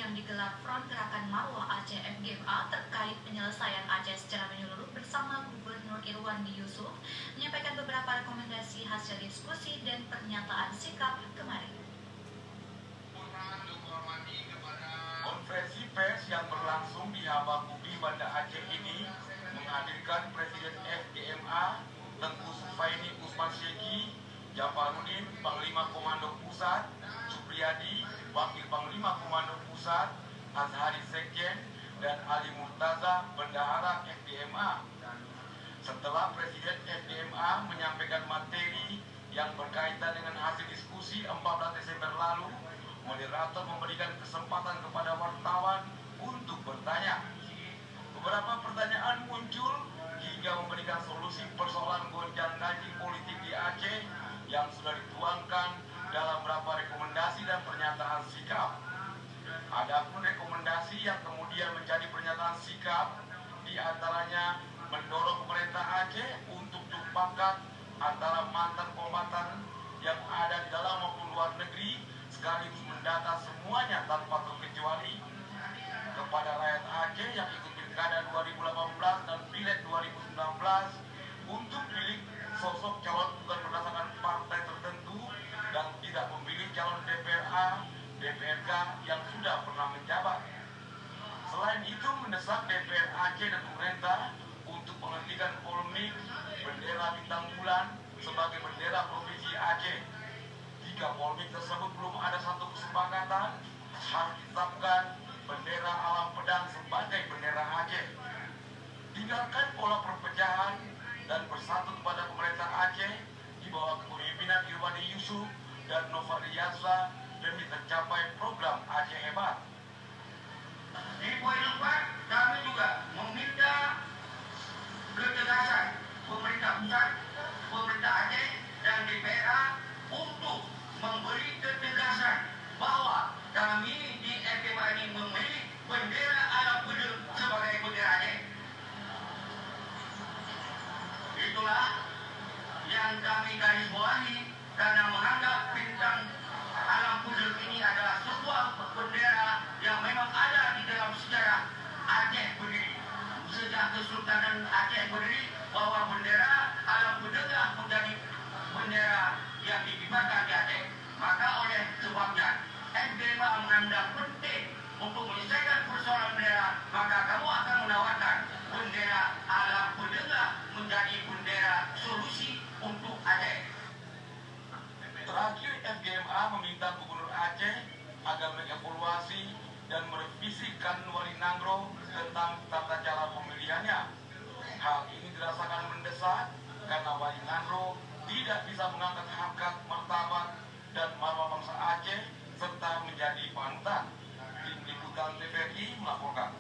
yang digelar Front Gerakan Marwah Aceh FGMA terkait penyelesaian Aceh secara menyeluruh bersama Gubernur Irwandi Yusuf menyampaikan beberapa rekomendasi hasil diskusi dan pernyataan sikap kemarin. Konferensi pers yang berlangsung di Habakubi, Banda Aceh ini menghadirkan Presiden FGMA Tengku Sufaini Usman Syeki, Jafarudin, Panglima Komando Pusat, Supriyadi, Wakil Panglima Komando Pusat, Azhari Sekjen, dan Ali Murtaza, Bendahara FGMA. Setelah Presiden FGMA menyampaikan materi yang berkaitan dengan hasil diskusi 14 Desember lalu, moderator memberikan kesempatan kepada wartawan untuk bertanya. Beberapa pertanyaan muncul hingga memberikan solusi persoalan gonjang-ganjing politik di Aceh yang sudah dituangkan dalam beberapa rekomendasi dan pernyataan sikap. Adapun rekomendasi yang kemudian menjadi pernyataan sikap diantaranya mendorong pemerintah Aceh untuk tumpangkan antara mantan kombatan yang ada di dalam maupun luar negeri sekaligus mendata semuanya tanpa terkecuali kepada rakyat Aceh yang ikut pilkada 2018 dan pileg 2019 untuk pilih sosok calon bukan berdasarkan partai tertentu dan tidak memilih calon DPRA, DPRK yang sudah pernah menjabat. Selain itu mendesak DPR Aceh dan pemerintah untuk menghentikan polemik bendera bintang bulan sebagai bendera provinsi Aceh. Jika polemik tersebut belum ada satu kesepakatan, harus ditetapkan bendera alam pedang sebagai bendera Aceh. Tinggalkan pola perpecahan dan bersatu kepada pemerintah Aceh di bawah kepemimpinan Irwandi Yusuf dan Nova Riyasa demi tercapai program Aceh Hebat. Di poin 4, kami juga meminta ketegasan pemerintah pusat, pemerintah Aceh, dan DPRA untuk memberi ketegasan bahwa kami di FGMA ini memilih bendera alam pedang sebagai bendera Aceh. Itulah yang kami garis bawahi karena menganggap bintang alam pedang ini adalah sebuah bendera yang memang ada di dalam sejarah Aceh berdiri. Sejak Kesultanan Aceh berdiri, bahwa bendera alam pedang menjadi bendera yang dikibarkan di Aceh. Maka oleh sebabnya FGMA menganggap penting untuk menyelesaikan persoalan bendera, maka kamu akan menawarkan bendera alam pedang menjadi bendera solusi untuk Aceh. Terakhir, FGMA meminta Gubernur Aceh agar mengevaluasi dan merevisikan Wali Nangro tentang tata cara pemilihannya. Hal ini dirasakan mendesak karena Wali Nangro tidak bisa mengangkat harkat, martabat, dan marwah bangsa Aceh serta menjadi panutan. Tim Liputan TVRI melaporkan.